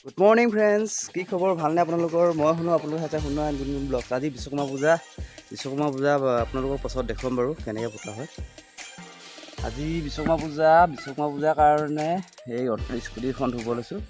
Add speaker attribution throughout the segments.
Speaker 1: Good morning friends, কি খবৰ? ভালনে আপোনালোকৰ? মই শুনো আপোনালোকৰ হাতে শুনা গুণগুণ ব্লগ। আজি বিশ্বকৰ্মা পূজা আপোনালোকৰ পাছত দেখুৱাম বাৰু কেনেকৈ পতা হয়। আজি বিশ্বকৰ্মা পূজাৰ কাৰণে এই স্কুটিখন ধুব লৈছোঁ।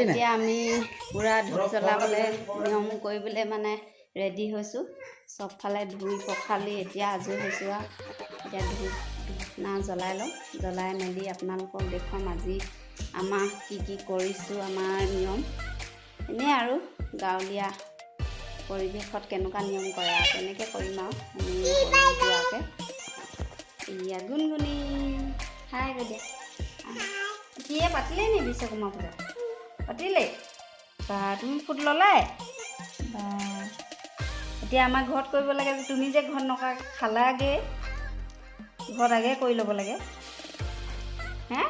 Speaker 2: এতিয়া আমি পুৰা ধূপ জ্বলাবলৈ নিয়ম কৰিবলৈ মানে ৰেডি হৈছোঁ। চবফালে ধুই পখালি এতিয়া আজৰি হৈছোঁ আৰু এতিয়া ধূপ জ্বলাই লওঁ। জ্বলাই মেলি আপোনালোকক দেখুৱাম আজি আমাৰ কি কৰিছোঁ। আমাৰ নিয়ম এনেই আৰু গাঁৱলীয়া পৰিৱেশত কেনেকুৱা নিয়ম কৰে আৰু তেনেকৈ কৰিম আৰু আমি যোৱাকৈ। এয়া গুণগুণি হাই গৈ দিয়ে পাতিলেই নি বিশ্বকৰ্মা পূজা? পাতিলেই বা তুমি ফুট ল'লাই বা। এতিয়া আমাৰ ঘৰত কৰিব লাগে যে, তুমি যে ঘৰত নকৰাকৈ খালাগে, ঘৰত আগে কৰি ল'ব লাগে। হে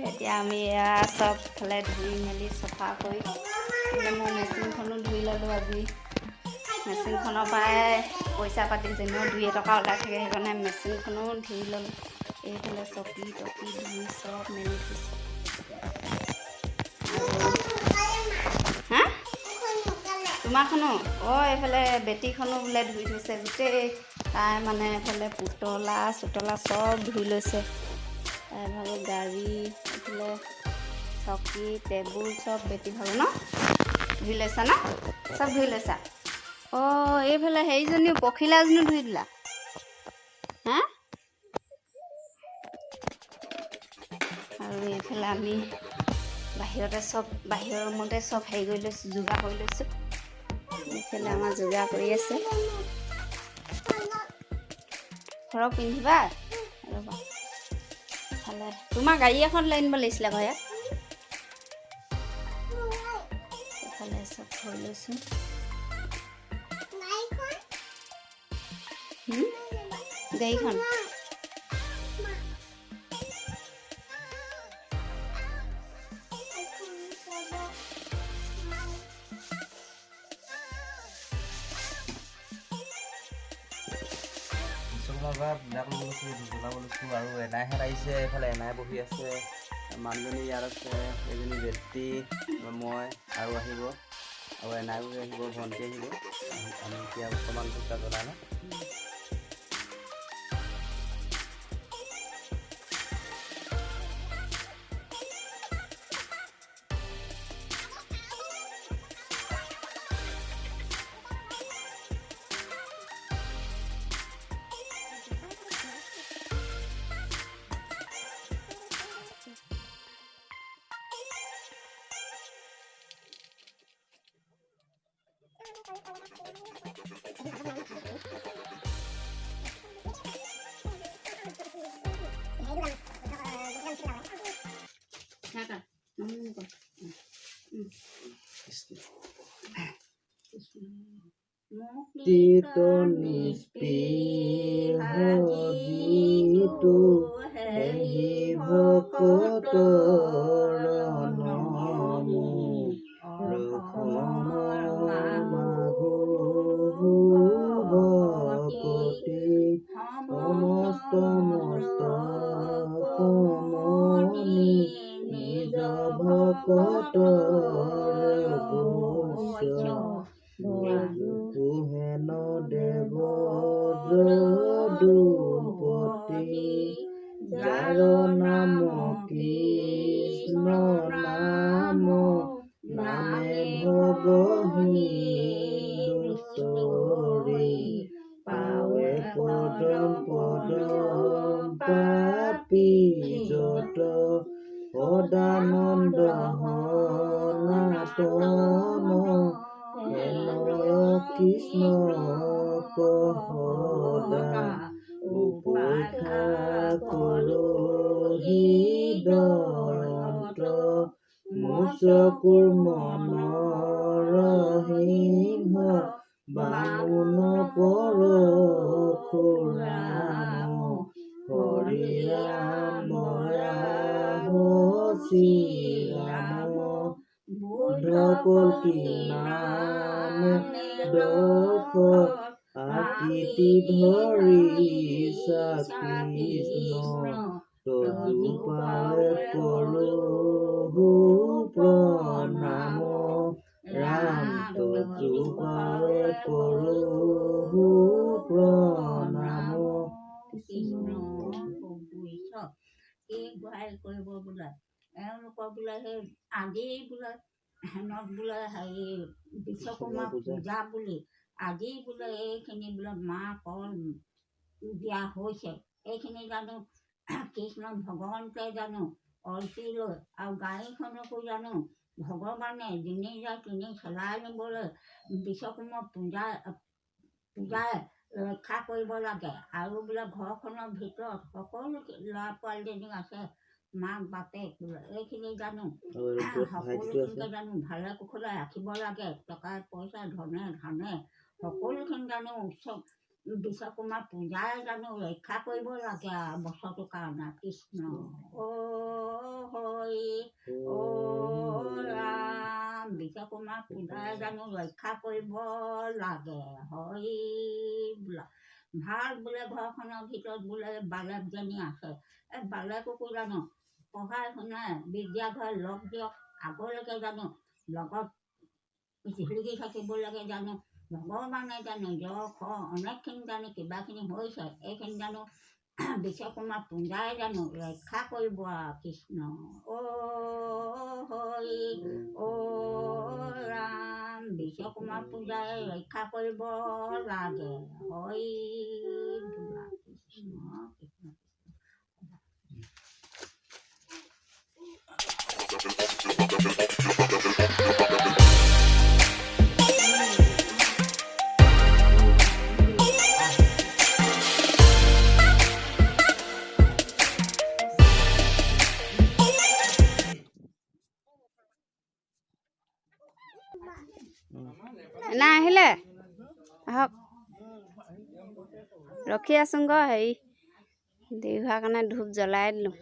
Speaker 2: এতিয়া আমি এয়া চবফালে ধুই মেলি চফা কৰি মোৰ মেচিনখনো ধুই ল'লোঁ। আজি মেচিনখনৰ পৰাই পইচা পাতি যেনেও 2 টকা ওলাই থাকে, সেইকাৰণে মেচিনখনো ধুই ল'লোঁ। এইফালে চকী টকী ধুই চব মেলি দিছোঁ। হা তোমাৰখনো এইফালে বেটীখনো বোলে ধুই থৈছে গোটেই। তাই মানে এইফালে পুতলা চোতলা চব ধুই লৈছে। তাই ভাগৰ গাড়ী এইফালে চকী টেবুল চব বেটী ভাগৰ ন ধুই লৈছা ন? চব ধুই লৈছা? এইফালে সেইজনীও পখিলাজনীও ধুই দিলা? হা আৰু এইফালে আমি বাহিৰৰ ৰুমতে চব হেৰি কৰি লৈছোঁ, যোগাৰ কৰি লৈছোঁ। এইফালে আমাৰ যোগাৰ কৰি আছে। ফ্ৰক পিন্ধিবা? ৰ'বা এইফালে তোমাৰ গাড়ী এখন লৈ আনিব লাগিছিলে আকৌ ইয়াত। এইফালে চব থৈ লৈছোঁ। গাড়ীখন
Speaker 1: জ্বলাব লৈছোঁ আৰু এনাইহঁত আহিছে। এইফালে এনাই বহি আছে, মানুহজনী ইয়াত আছে, এইজনী বেটী, মই আৰু আহিব আৰু এনাই বহি আহিব, ভণ্টি আহিব। আমি এতিয়া বৰ্তমান ধূপ জ্বলাই লওঁ।
Speaker 2: যিটো হেহি ভকতৰ নমো ৰখমৰ ভকতি সমস্ত মস্তকমণি নিজ ভকতৰ হেন দেৱ যদুপতি
Speaker 3: যাৰ নাম কৃষ্ণ নাম নামে ভৱহি দুচৰি পাৱে পদম পাপী যত সদানন্দ সনাতন হেনয় কৃষ্ণ সদা উপেক্ষা কৰোহি দয়ন্ত মুচকুৰ মনৰ সিংহ বামুণ পৰশুৰাম হৰি ৰাম ৰাম শ্ৰীৰাম বুদ্ধ কল্কি নামে দশ আকৃতি ধৰিছা কৃষ্ণ তজু পাৱে কৰোহু প্ৰণাম ৰাম তজু পাৱে কৰোহু প্ৰণাম
Speaker 4: কৃষ্ণ এই গোহাই কৰিব বোলে এওঁলোকৰ বোলে সেই আজি বোলে হেনত বোলে হেৰি বিশ্বকৰ্মা পূজা বুলি আজি বোলে এইখিনি বোলে মাহ কল দিয়া হৈছে এইখিনি জানো কৃষ্ণ ভগৱন্তে জানো অলপি লৈ আৰু গাড়ীখনকো জানো ভগৱানে দিনে যায় তিনি চলাই নিবলৈ বিশ্বকৰ্মা পূজাই ৰক্ষা কৰিব লাগে আৰু বোলে ঘৰখনৰ ভিতৰত সকলো ল'ৰা ছোৱালীজনী আছে মাক বাপেক বোলে এইখিনি জানো সকলোখিনিকে জানো ভালে কুশলে ৰাখিব লাগে টকা পইচা ধনে ধানে সকলোখিনি জানো উৎসৱ বিশ্বকৰ্মা পূজাই জানো ৰক্ষা কৰিব লাগে বছৰটোৰ কাৰণে কৃষ্ণ হৰি ৰাম বিশ্বকৰ্মা পূজাই জানো ৰক্ষা কৰিব লাগে হৰি বোলা ভাল বোলে ঘৰখনৰ ভিতৰত বোলে বালেকজনী আছে এই বালেককো জানো পঢ়াই শুনাই বিদ্যা ঘৰ লগ দিয়ক আগলৈকে জানো লগত জিলিকি থাকিব লাগে জানো ভগৱানে জানো যশ অনেকখিনি জানো কিবাখিনি হৈছে এইখিনি জানো বিশ্বকৰ্মা পূজাই জানো ৰক্ষা কৰিব কৃষ্ণ হৰি ৰাম বিশ্বকৰ্মা পূজাই ৰক্ষা কৰিব লাগে হৰি কৃষ্ণ কৃষ্ণ
Speaker 2: নাই আহিলে আহক ৰখি আছোং গ হেৰি দেৰি হোৱাৰ কাৰণে ধূপ জ্বলাই দিলোঁ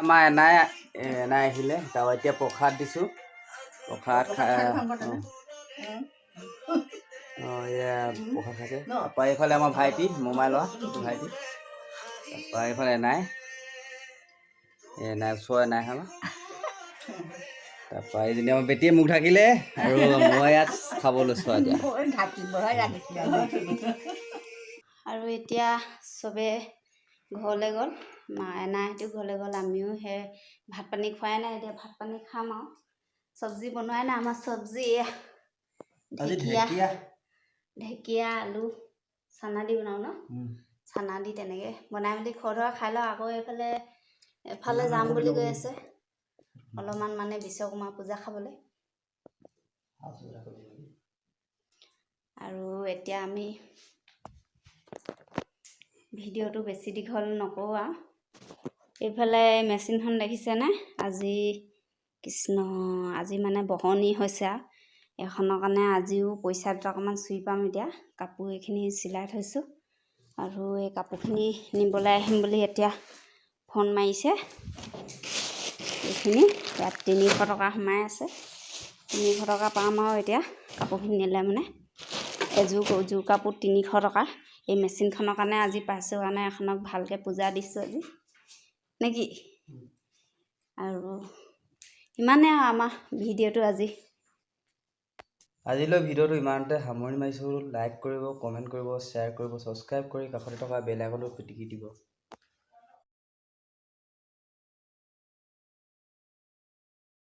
Speaker 1: আমাৰ এনাই আহিলে তাৰ এতিয়া প্ৰসাদ দিছোঁ প্ৰসাদ খাই এয়া প্ৰসাদ খাইছে তাৰপৰা এইফালে আমাৰ ভাইটি মোমাই লোৱা ভাইটি তাৰপৰা এইফালে এনাই ওচৰ এনাই খাবা তাৰপৰা এইজনী আমাৰ বেটীয়ে মুখ ঢাকিলে আৰু মই ইয়াত খাব লৈছোঁ এতিয়া
Speaker 2: আৰু এতিয়া চবে ঘৰলৈ গ'ল মা এনাইহঁতো ঘৰলৈ গ'ল আমিও সেই ভাত পানী খোৱাই নাই এতিয়া ভাত পানী খাম আৰু চব্জি বনোৱাই নাই আমাৰ চব্জি ঢেকীয়া আলু চানা দি বনাওঁ ন চানা দি তেনেকৈ বনাই মেলি খৰ খাই লওঁ আকৌ এফালে যাম বুলি কৈ আছে অলপমান মানে বিশ্বকৰ্মা পূজা খাবলৈ আৰু এতিয়া আমি ভিডিঅ'টো বেছি দীঘল নকৰোঁ আৰু এইফালে মেচিনখন দেখিছেনে আজি কৃষ্ণ আজি মানে বহনি হৈছে আৰু এইখনৰ কাৰণে আজিও পইচা দুটকামান চুই পাম এতিয়া কাপোৰ এইখিনি চিলাই থৈছোঁ আৰু এই কাপোৰখিনি নিবলৈ আহিম বুলি এতিয়া ফোন মাৰিছে। এইখিনি ইয়াত 300 টকা সোমাই আছে। 300 টকা পাম আৰু এতিয়া কাপোৰখিনি নিলে মানে এযোৰ কাপোৰ 300 টকা। এই মেচিনখনৰ কাৰণে আজি পাইছোঁ কাৰণে এখনক ভালকৈ পূজা দিছোঁ আজি নেকি। আৰু ইমানে আৰু আমাৰ ভিডিঅ'টো
Speaker 1: আজিলৈ ভিডিঅ'টো ইমানতে সামৰণি মাৰিছোঁ। লাইক কৰিব, কমেণ্ট কৰিব, শ্বেয়াৰ কৰিব, ছাবস্ক্ৰাইব কৰি কাষতে থকা বেল আইকনটো পিটিকি দিব।